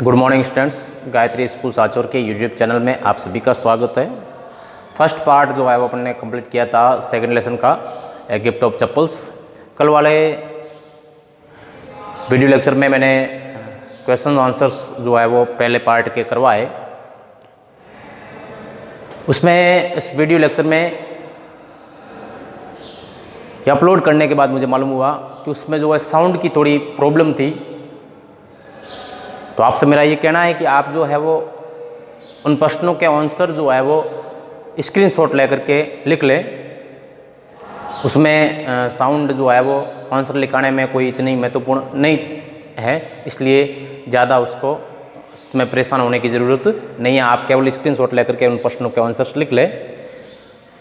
Good morning students, Gayatri school Sanchore के YouTube channel में आप सभी का स्वागत है। फर्स्ट पार्ट जो है वो अपन ने कंप्लीट किया था सेकंड लेसन का, ए गिफ्ट ऑफ चप्पल्स। कल वाले वीडियो लेक्चर में मैंने क्वेश्चन आंसर्स जो है वो पहले पार्ट के करवाए। उसमें इस वीडियो लेक्चर में ये अपलोड करने के बाद मुझे मालूम हुआ कि उसमें जो है साउंड की थोड़ी प्रॉब्लम थी। तो आपसे मेरा ये कहना है कि आप जो है वो उन प्रश्नों के आंसर जो है वो स्क्रीनशॉट लेकर के लिख लें। उसमें साउंड जो है वो आंसर लिखाने में कोई इतनी महत्वपूर्ण नहीं है, इसलिए ज़्यादा उसमें परेशान होने की ज़रूरत नहीं है। आप केवल स्क्रीनशॉट लेकर के उन प्रश्नों के आंसर्स लिख लें।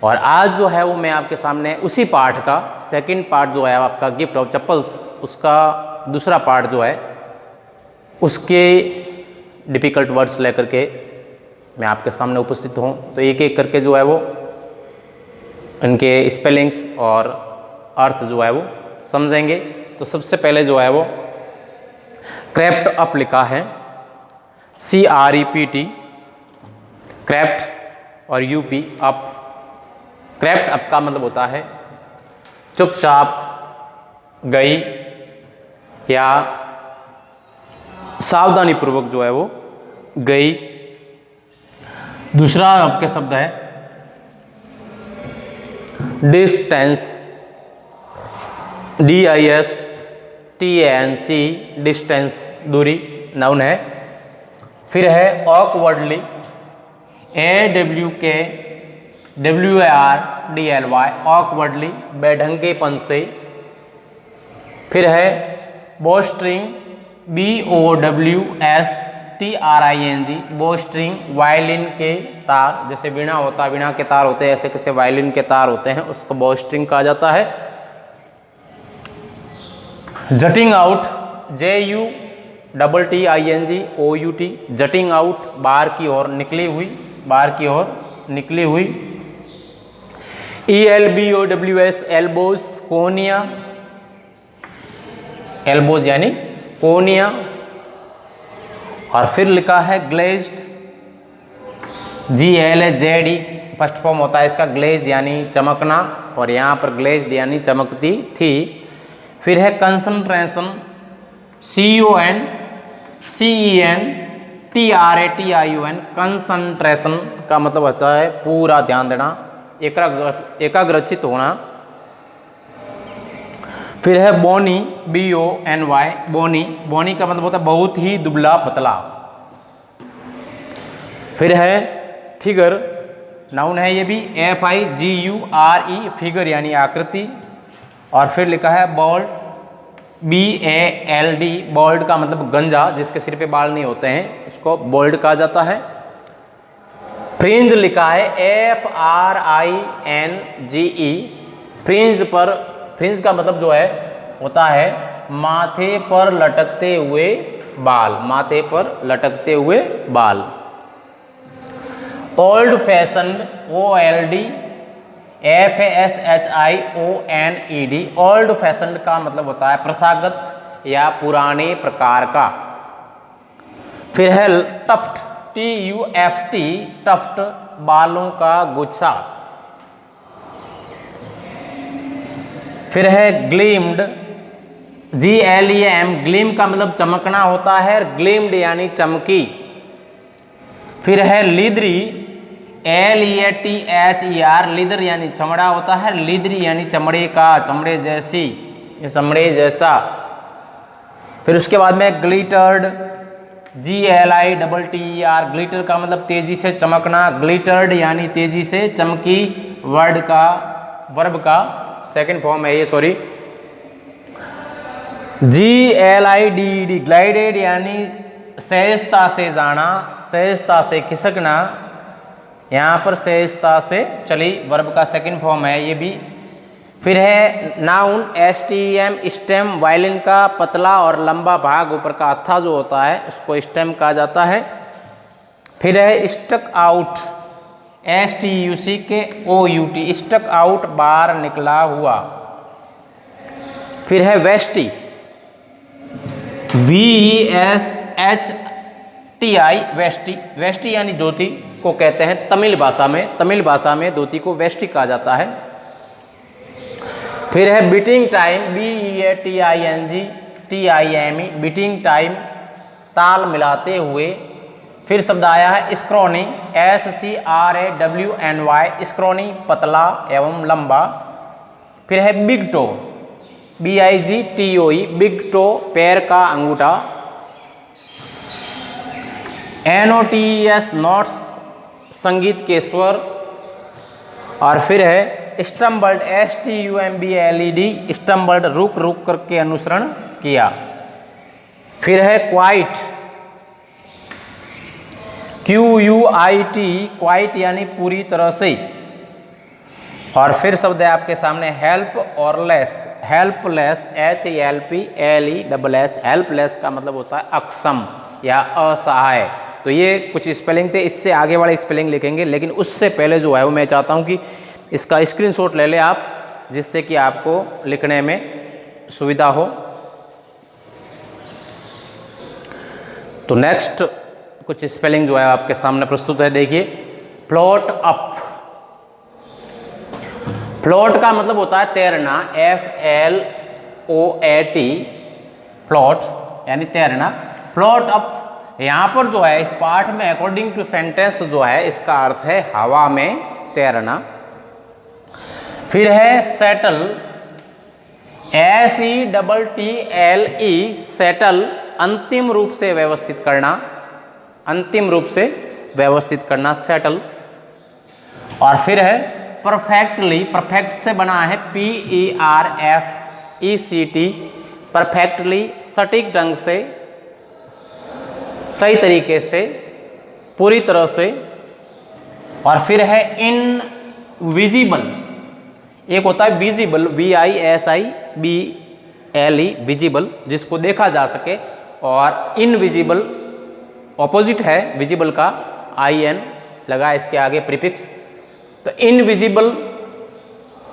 और आज जो है वो मैं आपके सामने उसी पार्ट का सेकंड पार्ट जो है आपका गिफ्ट ऑफ चप्पल्स, उसका दूसरा पार्ट जो है उसके डिफ़िकल्ट वर्ड्स लेकर के मैं आपके सामने उपस्थित हूँ। तो एक एक करके जो है वो इनके स्पेलिंग्स और अर्थ जो है वो समझेंगे। तो सबसे पहले जो है वो क्रेप्ट अप लिखा है, CREPT, क्रेप्ट और UP अप। क्रेप्ट अप का मतलब होता है चुपचाप गई या सावधानी पूर्वक जो है वो गई। दूसरा आपके शब्द है डिस्टेंस, DISTANC, डिस्टेंस दूरी, नाउन है। फिर है ऑकवर्डली, AWKWARDLY, ऑकवर्डली, बेढंगेपन से। फिर है बोस्ट्रिंग, BOWSTRING, बोस्ट्रिंग, वायलिन के तार, जैसे वीणा होता है, वीणा के तार होते हैं, ऐसे कैसे वायलिन के तार होते हैं, उसको बोस्ट्रिंग कहा जाता है। जटिंग आउट, JUTTING OUT, जटिंग आउट, बाहर की ओर निकली हुई, बाहर की ओर निकली हुई। ELBOWS, एल्बोज, कोनिया, एल्बोज यानी कोनिया। और फिर लिखा है ग्लेज्ड, GLAZD, फर्स्ट फॉर्म होता है इसका ग्लेज यानी चमकना, और यहाँ पर ग्लेज्ड यानी चमकती थी। फिर है कंसंट्रेशन, CONCENTRATION, कंसंट्रेशन का मतलब होता है पूरा ध्यान देना, एकाग्रचित होना। फिर है बोनी, BONY, बोनी, बोनी का मतलब होता है बहुत ही दुबला पतला। फिर है फिगर, नाउन है ये भी, FIGURE, फिगर यानी आकृति। और फिर लिखा है बॉल्ड, BALD, बॉल्ड का मतलब गंजा, जिसके सिर पे बाल नहीं होते हैं उसको बोल्ड कहा जाता है। फ्रिंज लिखा है FRINGE, फ्रिंज पर, फ्रिंज का मतलब जो है होता है माथे पर लटकते हुए बाल, माथे पर लटकते हुए बाल। Old fashioned, OLD FASHIONED, old fashioned का मतलब होता है प्रथागत या पुराने प्रकार का। फिर है टफ्ट, TUFT, टफ्ट, बालों का गुच्छा। फिर है ग्लीम्ड, GLEM, ग्लीम का मतलब चमकना होता है, ग्लीम्ड यानी चमकी। फिर है लीदरी, LEATHER, लीदर यानी चमड़ा होता है, लीदरी यानी चमड़े का, चमड़े जैसी, ये चमड़े जैसा। फिर उसके बाद में ग्लिटर्ड, GLITTER, ग्लिटर का मतलब तेजी से चमकना, ग्लिटर्ड यानी तेजी से चमकी, वर्ड का, वर्ब का सेकंड फॉर्म है ये, सॉरी। GLIDED, ग्लाइडेड यानी सहजता से जाना, सहजता से खिसकना, यहाँ पर सहजता से चली, वर्ब का सेकंड फॉर्म है ये भी। फिर है नाउन, STEM, स्टेम, वायलिन का पतला और लंबा भाग, ऊपर का हत्था जो होता है उसको स्टेम कहा जाता है। फिर है stuck out, STUCKOUT, stuck out, बाहर निकला हुआ। फिर है वेस्टी, VESH TI वेष्टि, वेष्टि यानी धोती को कहते हैं तमिल भाषा में धोती को वेष्टि कहा जाता है। फिर है beating time, BEATING beating time, ताल मिलाते हुए। फिर शब्द आया है स्क्रॉनी, SCRAWNY स्क्रॉनी, पतला एवं लंबा। फिर है big toe, BIGTOE big toe, पैर का अंगूठा। NOTES नोट्स, संगीत के स्वर। और फिर है स्टम्बल्ड, STUMBLED स्टम्बल्ड, रुक रुक करके अनुसरण किया। फिर है क्वाइट, QUIT क्वाइट यानी पूरी तरह से। और फिर शब्द है आपके सामने हेल्प और लेस, हेल्पलेस, HELPLESS हेल्पलेस का मतलब होता है अक्षम या असहाय। तो ये कुछ स्पेलिंग थे, इससे आगे वाले स्पेलिंग लिखेंगे, लेकिन उससे पहले जो है वो मैं चाहता हूँ कि इसका स्क्रीनशॉट ले लें आप, जिससे कि आपको लिखने में सुविधा हो। तो नेक्स्ट कुछ स्पेलिंग जो है आपके सामने प्रस्तुत है, देखिए। फ्लोट अप, फ्लोट का मतलब होता है तैरना, FLOAT फ्लोट यानी तैरना। फ्लोट अप यहाँ पर जो है इस पाठ में अकॉर्डिंग टू सेंटेंस जो है इसका अर्थ है हवा में तैरना। फिर है सेटल, SETTLE सेटल, अंतिम रूप से व्यवस्थित करना, अंतिम रूप से व्यवस्थित करना सेटल। और फिर है परफेक्टली, परफेक्ट से बना है PERFECT परफेक्टली, सटीक ढंग से, सही तरीके से, पूरी तरह से। और फिर है इनविजिबल, एक होता है विजिबल, VISIBLE विजिबल, जिसको देखा जा सके। और इनविजिबल ऑपोजिट है विजिबल का, IN लगा इसके आगे प्रीफिक्स। तो इनविजिबल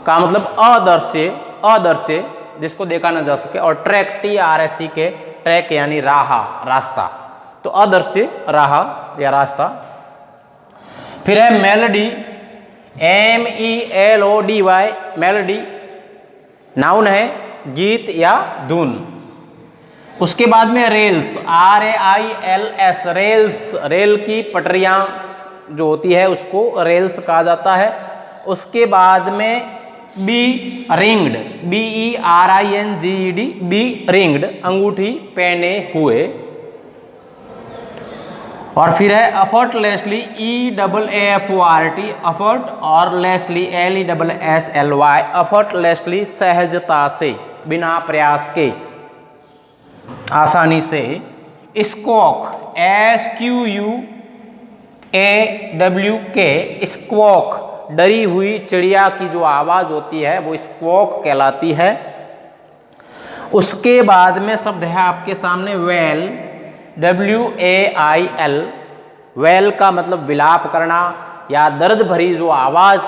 का मतलब अदृश्य, अदृश्य जिसको देखा ना जा सके। और ट्रैक, TRAC के ट्रैक यानी राह, रास्ता, तो अदृश्य राह या रास्ता। फिर है मेलोडी, MELODY मेलोडी, नाउन है गीत या धुन। उसके बाद में रेल्स, RAILS रेल्स, रेल की पटरियां जो होती है उसको रेल्स कहा जाता है। उसके बाद में beringed, BERINGED beringed, अंगूठी पहने हुए। और फिर है एफर्टलेसली, EAAFORT एफर्ट, और लेसली LESSLY एफर्टलेसली, सहजता से, बिना प्रयास के, आसानी से। स्क्वॉक, SQUAWK स्क्वॉक, डरी हुई चिड़िया की जो आवाज होती है वो स्क्वॉक कहलाती है। उसके बाद में शब्द है आपके सामने वेल, WAIL वेल का मतलब विलाप करना या दर्द भरी जो आवाज़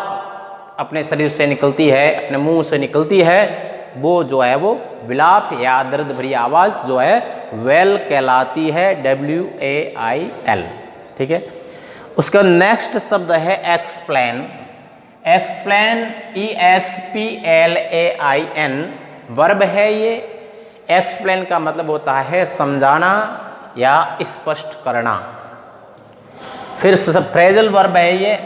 अपने शरीर से निकलती है, अपने मुंह से निकलती है, वो जो है वो विलाप या दर्द भरी आवाज़ जो है वेल कहलाती है, WAIL। ठीक है। उसका नेक्स्ट शब्द है एक्सप्लेन, एक्सप्लेन EXPLAIN वर्ब है ये। एक्सप्लेन का मतलब होता है समझाना या स्पष्ट करना। फिर फ्रेजल वर्ब है ये,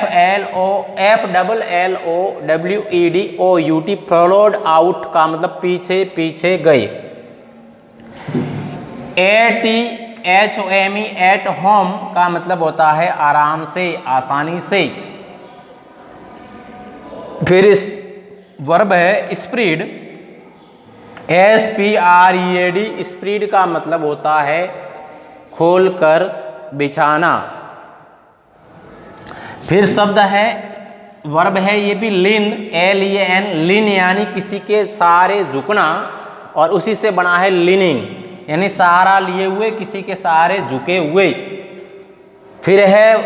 FLOWEDOUT फॉलोड आउट का मतलब पीछे पीछे गए। ATHOME एट होम का मतलब होता है आराम से, आसानी से। फिर इस वर्ब है स्प्रीड, SPREAD स्प्रीड का मतलब होता है खोलकर बिछाना। फिर शब्द है वर्ब है ये भी लिन, LEN लिन यानी किसी के सहारे झुकना, और उसी से बना है लिनिंग यानी सहारा लिए हुए, किसी के सहारे झुके हुए। फिर है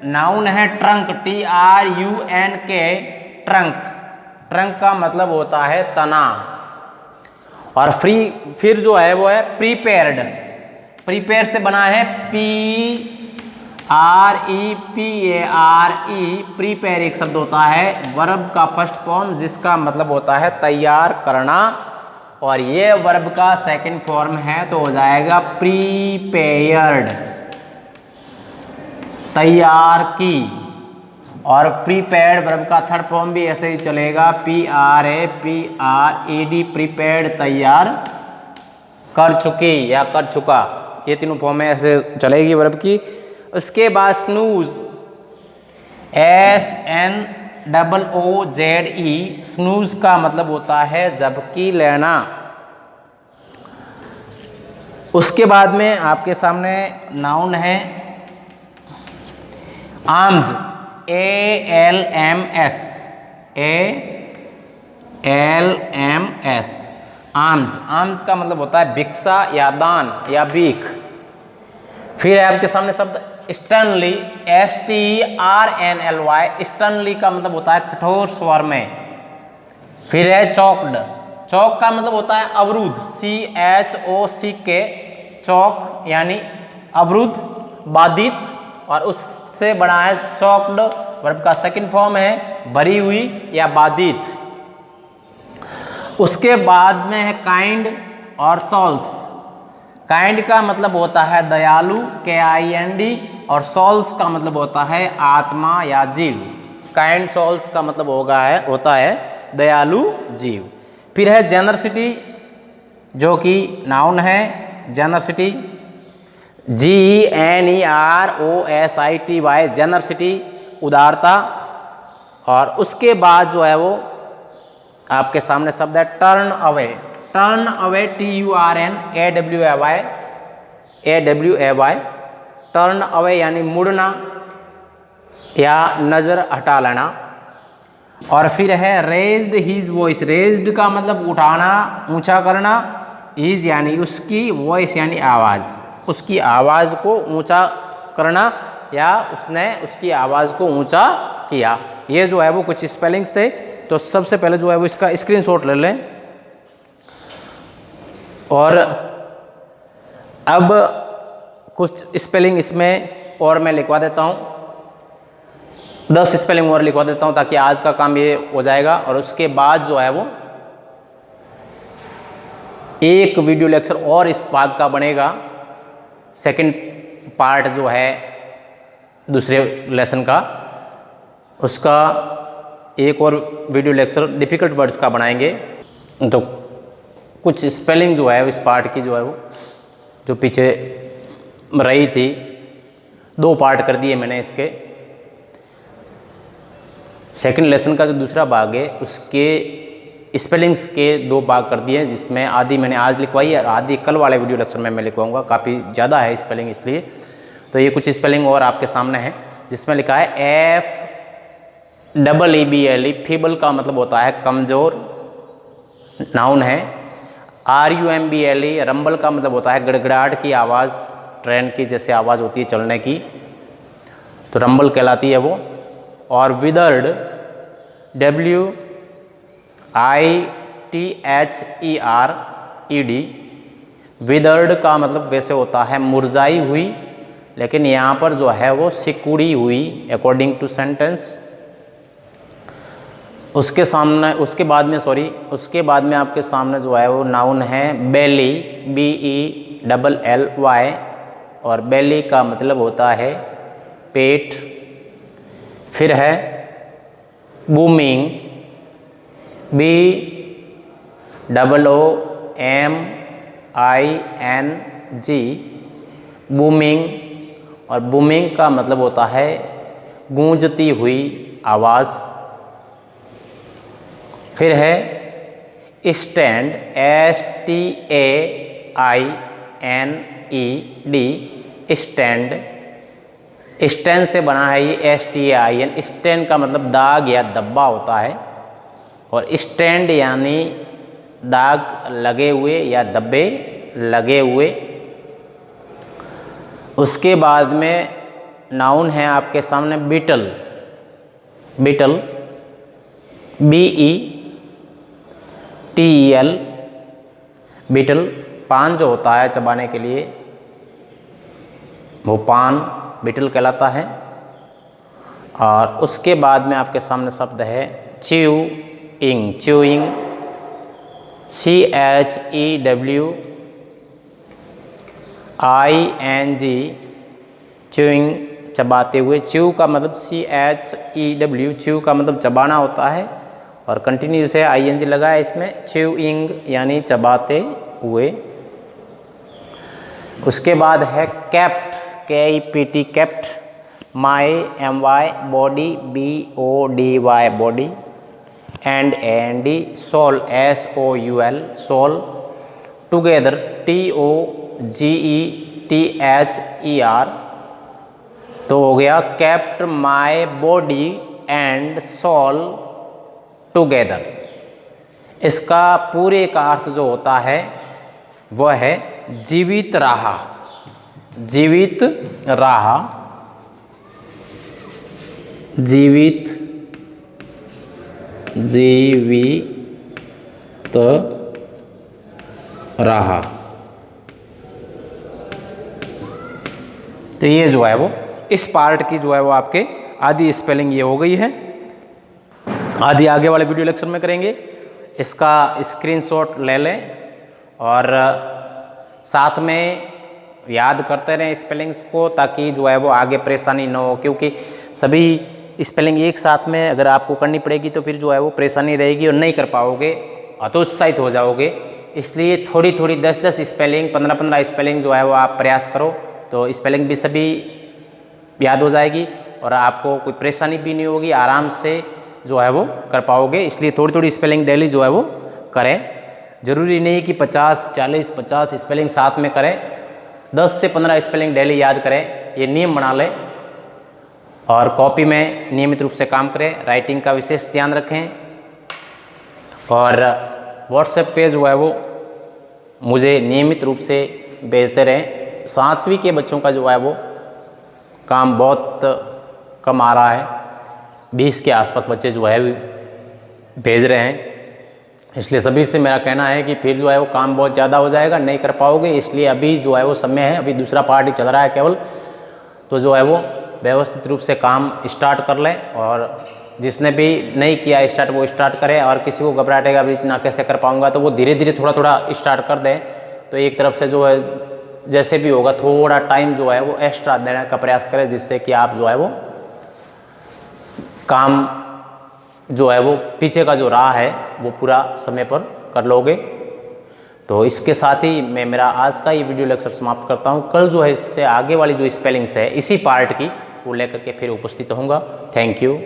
नाउन है ट्रंक, TRUNK ट्रंक, ट्रंक का मतलब होता है तना। और फिर जो है वो है प्रीपेयर्ड, प्रिपेयर से बना है PREPARE, प्रिपेयर एक शब्द होता है वर्ब का फर्स्ट फॉर्म जिसका मतलब होता है तैयार करना, और ये वर्ब का सेकंड फॉर्म है तो हो जाएगा प्रीपेयर्ड, तैयार की। और प्रीपेयर्ड वर्ब का थर्ड फॉर्म भी ऐसे ही चलेगा, PRAPRED, प्रीपेयर्ड, तैयार कर चुकी या कर चुका, ये तीनों फॉर्म में ऐसे चलेगी वर्ब की। उसके बाद स्नूज, SNOOZE, स्नूज का मतलब होता है झपकी लेना। उसके बाद में आपके सामने नाउन है आर्म्स, ALMS, आर्म्स। आर्म्स का मतलब होता है भिक्षा या दान या भीख। फिर है आपके सामने शब्द स्टर्नली, STRNLY, स्टर्नली का मतलब होता है कठोर स्वर में। फिर है चॉक्ड, चौक का मतलब होता है अवरुद्ध, CHOCK, चौक यानी अवरुद्ध, बाधित, और उससे बना है चॉक्ड, वर्ब का सेकंड फॉर्म है भरी हुई या बाधित। उसके बाद में है काइंड और सोल्स। काइंड का मतलब होता है दयालु, KIND, और सोल्स का मतलब होता है आत्मा या जीव। काइंड सोल्स का मतलब होता है दयालु जीव। फिर है जेनरसिटी, जो कि नाउन है जेनरसिटी, GENEROSITY, जेनरसिटी, उदारता। और उसके बाद जो है वो आपके सामने शब्द है turn away, turn away, TURNAWAY, turn away यानी मुड़ना या नज़र हटा लेना। और फिर है रेज्ड हिज वॉइस, रेज्ड का मतलब उठाना, ऊंचा करना, हिज यानी उसकी, वॉइस यानी आवाज़, उसकी आवाज़ को ऊंचा करना या उसने उसकी आवाज़ को ऊंचा किया। ये जो है वो कुछ स्पेलिंग्स थे। तो सबसे पहले जो है वो इसका स्क्रीनशॉट ले लें, और अब कुछ स्पेलिंग इसमें और मैं लिखवा देता हूँ, 10 स्पेलिंग और लिखवा देता हूँ ताकि आज का काम ये हो जाएगा। और उसके बाद जो है वो एक वीडियो लेक्चर और इस भाग का बनेगा, सेकंड पार्ट जो है दूसरे लेसन का, उसका एक और वीडियो लेक्चर डिफ़िकल्ट वर्ड्स का बनाएंगे। तो कुछ स्पेलिंग जो है इस पार्ट की जो है वो जो पीछे रही थी, 2 पार्ट कर दिए मैंने इसके। सेकंड लेसन का जो दूसरा भाग है उसके स्पेलिंग्स के 2 भाग कर दिए, जिसमें आधी मैंने आज लिखवाई है और आधी कल वाले वीडियो लेक्चर में मैं लिखवाऊंगा। काफ़ी ज़्यादा है स्पेलिंग इसलिए। तो ये कुछ स्पेलिंग और आपके सामने है, जिसमें लिखा है FEEBLE, फीबल का मतलब होता है कमज़ोर, नाउन है। RUMBLE, रंबल का मतलब होता है गड़गड़ाहट की आवाज़, ट्रेन की जैसे आवाज़ होती है चलने की, तो रंबल कहलाती है वो। और विदर्ड, WITHERED, विदर्ड का मतलब वैसे होता है मुरझाई हुई, लेकिन यहाँ पर जो है वो सिकुड़ी हुई, अकॉर्डिंग टू सेंटेंस। उसके बाद में आपके सामने जो है वो नाउन है बेली, BELLY, और बेली का मतलब होता है पेट। फिर है बूमिंग, BOOMING, बूमिंग, और बूमिंग का मतलब होता है गूंजती हुई आवाज़। फिर है स्टैंड, STAINED, स्टैंड, स्टैंड से बना है ये STAIN। स्टैंड का मतलब दाग या धब्बा होता है, और स्टैंड यानी दाग लगे हुए या धब्बे लगे हुए। उसके बाद में नाउन है आपके सामने बीटल, बीटल, BETL, बीटल, पान जो होता है चबाने के लिए, वो पान बीटल कहलाता है। और उसके बाद में आपके सामने शब्द है च्यूइंग, च्यूइंग CHEWING, च्यूइंग चबाते हुए। च्यू का मतलब CHEW, च्यू का मतलब चबाना होता है और कंटिन्यूस है, ING लगा है इसमें, च्यूइंग यानी चबाते हुए। उसके बाद है kept, KEPT, kept, my MY, body BODY, body, and AND, soul SOUL, soul, together TOGETHER। तो हो गया kept my body and soul together. इसका पूरे का अर्थ जो होता है वह है जीवित रहा, जीवित रहा, जीवित रहा। तो ये जो है वो इस पार्ट की जो है वो आपके आधी स्पेलिंग ये हो गई है। आधी आगे वाले वीडियो लेक्चर में करेंगे। इसका स्क्रीनशॉट ले लें और साथ में याद करते रहें स्पेलिंग्स को, ताकि जो है वो आगे परेशानी ना हो, क्योंकि सभी स्पेलिंग एक साथ में अगर आपको करनी पड़ेगी तो फिर जो है वो परेशानी रहेगी और नहीं कर पाओगे, हतोत्साहित हो जाओगे। इसलिए थोड़ी थोड़ी 10-10 स्पेलिंग, 15-15 स्पेलिंग जो है वो आप प्रयास करो, तो स्पेलिंग भी सभी याद हो जाएगी और आपको कोई परेशानी भी नहीं होगी, आराम से जो है वो कर पाओगे। इसलिए थोड़ी थोड़ी स्पेलिंग डेली जो है वो करें। ज़रूरी नहीं कि 50, 40, 50 स्पेलिंग साथ में करें, 10 से 15 स्पेलिंग डेली याद करें, ये नियम बना लें। और कॉपी में नियमित रूप से काम करें, राइटिंग का विशेष ध्यान रखें। और व्हाट्सएप पे जो है वो मुझे नियमित रूप से भेजते रहें। 7वीं के बच्चों का जो है वो काम बहुत कम आ रहा है, 20 के आसपास बच्चे जो है भेज रहे हैं। इसलिए सभी से मेरा कहना है कि फिर जो है वो काम बहुत ज़्यादा हो जाएगा, नहीं कर पाओगे। इसलिए अभी जो है वो समय है, अभी दूसरा पार्ट ही चल रहा है केवल, तो जो है वो व्यवस्थित रूप से काम स्टार्ट कर लें। और जिसने भी नहीं किया स्टार्ट वो स्टार्ट करें, और किसी को घबराहटेगा अभी इतना कैसे कर पाऊँगा, तो वो धीरे धीरे थोड़ा थोड़ा स्टार्ट कर दें। तो एक तरफ से जो है जैसे भी होगा थोड़ा टाइम जो है वो एक्स्ट्रा देने का प्रयास करें, जिससे कि आप जो है वो काम जो है वो पीछे का जो रहा है वो पूरा समय पर कर लोगे। तो इसके साथ ही मैं मेरा आज का ये वीडियो लेक्चर समाप्त करता हूँ। कल जो है इससे आगे वाली जो स्पेलिंग्स है इसी पार्ट की वो लेकर के फिर उपस्थित होऊंगा। Thank you.